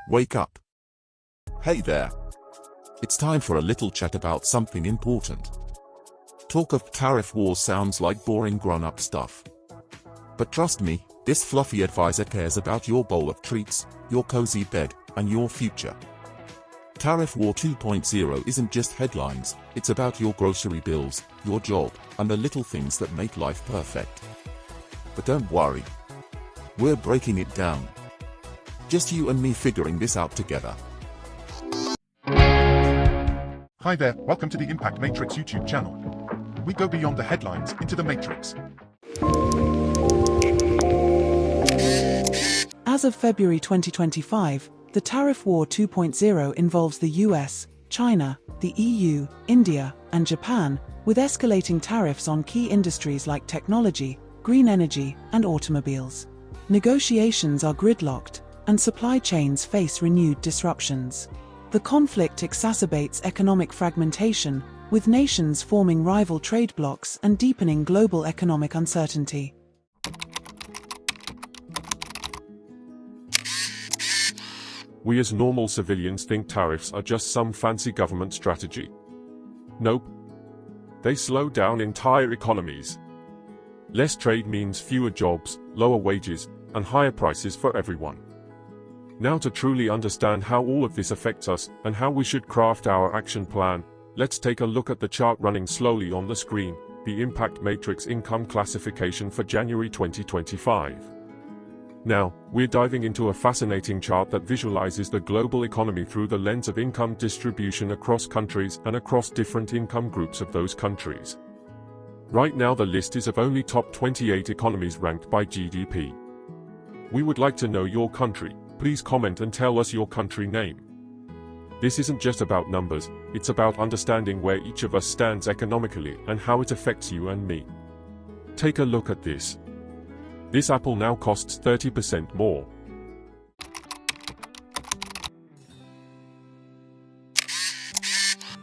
Wake up. Hey there. It's time for a little chat about something important. Talk of tariff wars sounds like boring grown-up stuff. But trust me, this fluffy advisor cares about your bowl of treats, your cozy bed, and your future. Tariff War 2.0 isn't just headlines, it's about your grocery bills, your job, and the little things that make life perfect. But don't worry. We're breaking it down. Just you and me figuring this out together. Hi there, welcome to the Impact Matrix YouTube channel. We go beyond the headlines into the matrix. As of February 2025, the Tariff War 2.0 involves the US, China, the EU, India, and Japan, with escalating tariffs on key industries like technology, green energy, and automobiles. Negotiations are gridlocked, and supply chains face renewed disruptions. The conflict exacerbates economic fragmentation, with nations forming rival trade blocs and deepening global economic uncertainty. We as normal civilians think tariffs are just some fancy government strategy. Nope. They slow down entire economies. Less trade means fewer jobs, lower wages, and higher prices for everyone. Now, to truly understand how all of this affects us and how we should craft our action plan, let's take a look at the chart running slowly on the screen, the Impact Matrix Income Classification for January 2025. Now, we're diving into a fascinating chart that visualizes the global economy through the lens of income distribution across countries and across different income groups of those countries. Right now the list is of only top 28 economies ranked by GDP. We would like to know your country. Please comment and tell us your country name. This isn't just about numbers, it's about understanding where each of us stands economically and how it affects you and me. Take a look at this. This apple now costs 30% more.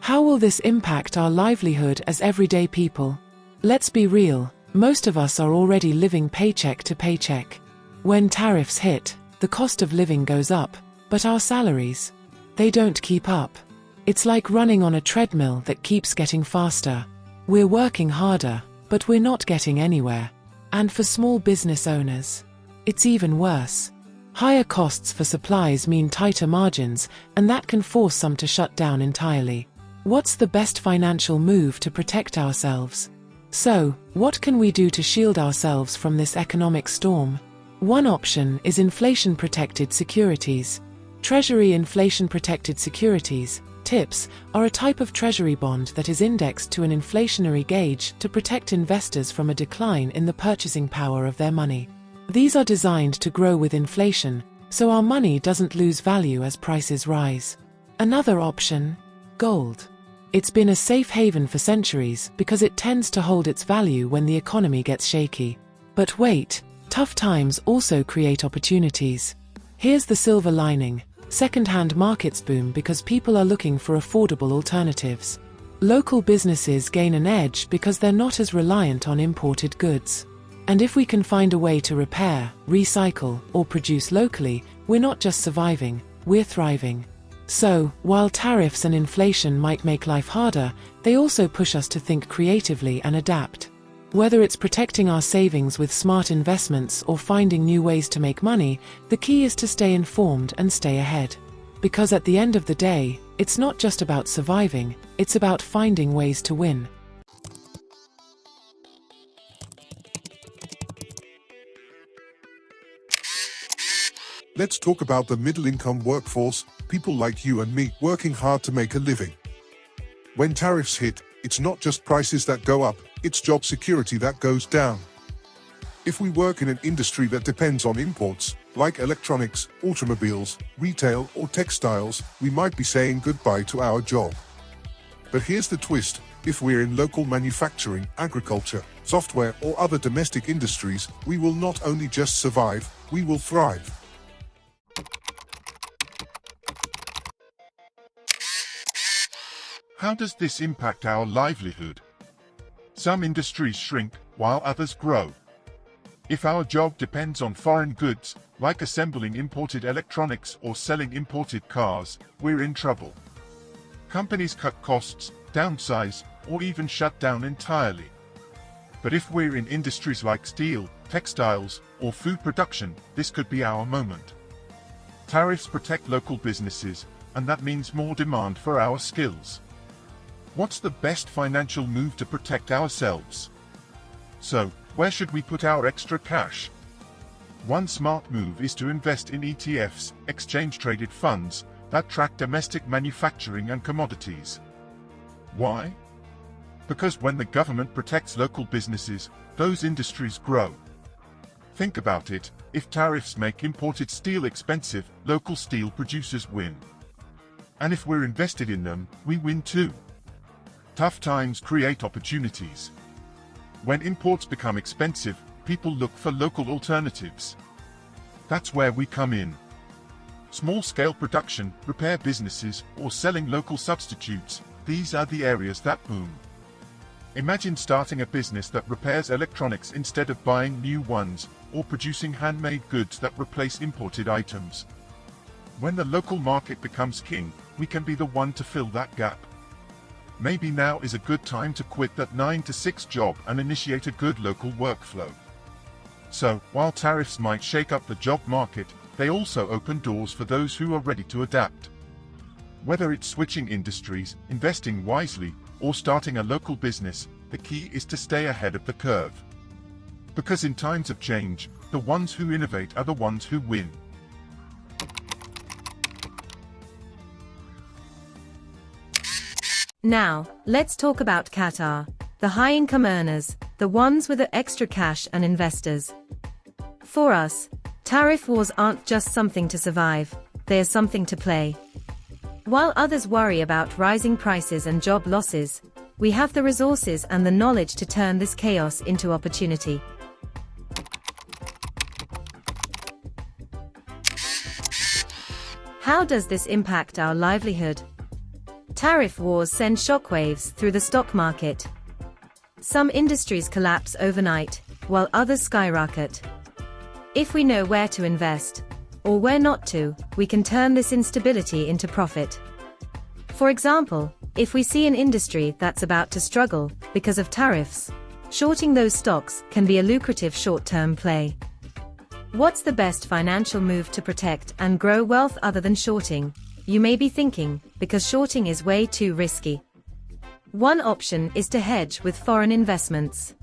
How will this impact our livelihood as everyday people? Let's be real, most of us are already living paycheck to paycheck. When tariffs hit, the cost of living goes up, but our salaries, they don't keep up. It's like running on a treadmill that keeps getting faster. We're working harder, but we're not getting anywhere. And for small business owners, it's even worse. Higher costs for supplies mean tighter margins, and that can force some to shut down entirely. What's the best financial move to protect ourselves? So, what can we do to shield ourselves from this economic storm? One option is inflation-protected securities. Treasury inflation-protected securities, TIPS, are a type of treasury bond that is indexed to an inflationary gauge to protect investors from a decline in the purchasing power of their money. These are designed to grow with inflation, so our money doesn't lose value as prices rise. Another option, gold. It's been a safe haven for centuries because it tends to hold its value when the economy gets shaky. But wait, tough times also create opportunities. Here's the silver lining. Second-hand markets boom because people are looking for affordable alternatives. Local businesses gain an edge because they're not as reliant on imported goods. And if we can find a way to repair, recycle, or produce locally, we're not just surviving, we're thriving. So, while tariffs and inflation might make life harder, they also push us to think creatively and adapt. Whether it's protecting our savings with smart investments or finding new ways to make money, the key is to stay informed and stay ahead. Because at the end of the day, it's not just about surviving, it's about finding ways to win. Let's talk about the middle-income workforce, people like you and me working hard to make a living. When tariffs hit, it's not just prices that go up, it's job security that goes down. If we work in an industry that depends on imports, like electronics, automobiles, retail, or textiles, we might be saying goodbye to our job. But here's the twist: if we're in local manufacturing, agriculture, software, or other domestic industries, we will not only just survive, we will thrive. How does this impact our livelihood? Some industries shrink, while others grow. If our job depends on foreign goods, like assembling imported electronics or selling imported cars, we're in trouble. Companies cut costs, downsize, or even shut down entirely. But if we're in industries like steel, textiles, or food production, this could be our moment. Tariffs protect local businesses, and that means more demand for our skills. What's the best financial move to protect ourselves? So, where should we put our extra cash? One smart move is to invest in ETFs, exchange-traded funds, that track domestic manufacturing and commodities. Why? Because when the government protects local businesses, those industries grow. Think about it, if tariffs make imported steel expensive, local steel producers win. And if we're invested in them, we win too. Tough times create opportunities. When imports become expensive, people look for local alternatives. That's where we come in. Small-scale production, repair businesses, or selling local substitutes, these are the areas that boom. Imagine starting a business that repairs electronics instead of buying new ones, or producing handmade goods that replace imported items. When the local market becomes king, we can be the one to fill that gap. Maybe now is a good time to quit that 9-to-6 job and initiate a good local workflow. So, while tariffs might shake up the job market, they also open doors for those who are ready to adapt. Whether it's switching industries, investing wisely, or starting a local business, the key is to stay ahead of the curve. Because in times of change, the ones who innovate are the ones who win. Now, let's talk about Qatar, the high-income earners, the ones with the extra cash and investors. For us, tariff wars aren't just something to survive, they are something to play. While others worry about rising prices and job losses, we have the resources and the knowledge to turn this chaos into opportunity. How does this impact our livelihood? Tariff wars send shockwaves through the stock market. Some industries collapse overnight, while others skyrocket. If we know where to invest, or where not to, we can turn this instability into profit. For example, if we see an industry that's about to struggle because of tariffs, shorting those stocks can be a lucrative short-term play. What's the best financial move to protect and grow wealth other than shorting? You may be thinking, because shorting is way too risky. One option is to hedge with foreign investments.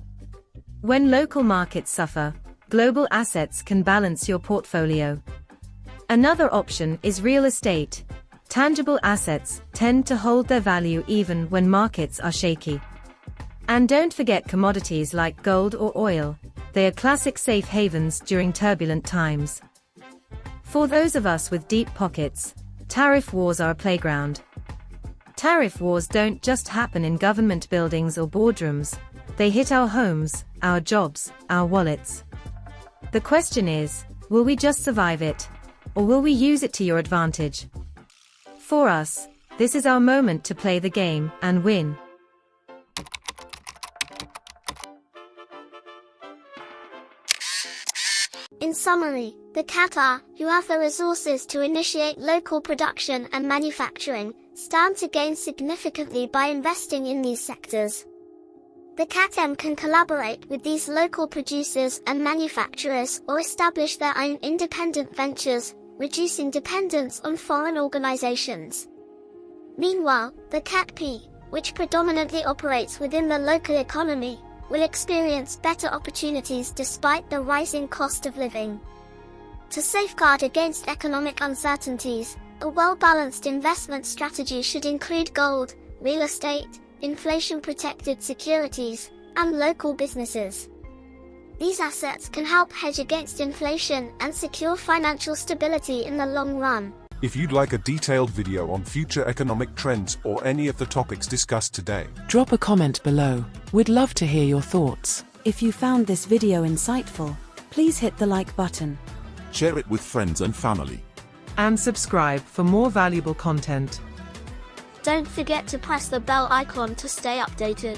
When local markets suffer, global assets can balance your portfolio. Another option is real estate. Tangible assets tend to hold their value even when markets are shaky. And don't forget commodities like gold or oil. They are classic safe havens during turbulent times. For those of us with deep pockets, tariff wars are a playground. Tariff wars don't just happen in government buildings or boardrooms. They hit our homes, our jobs, our wallets. The question is, will we just survive it? Or will we use it to your advantage? For us, this is our moment to play the game and win. In summary, the Qatar, who have the resources to initiate local production and manufacturing, stand to gain significantly by investing in these sectors. The Qatar can collaborate with these local producers and manufacturers or establish their own independent ventures, reducing dependence on foreign organizations. Meanwhile, the KATP, which predominantly operates within the local economy, will experience better opportunities despite the rising cost of living. To safeguard against economic uncertainties, a well-balanced investment strategy should include gold, real estate, inflation-protected securities, and local businesses. These assets can help hedge against inflation and secure financial stability in the long run. If you'd like a detailed video on future economic trends or any of the topics discussed today, Drop a comment below. We'd love to hear your thoughts. If you found this video insightful, please hit the like button. Share it with friends and family. And subscribe for more valuable content. Don't forget to press the bell icon to stay updated.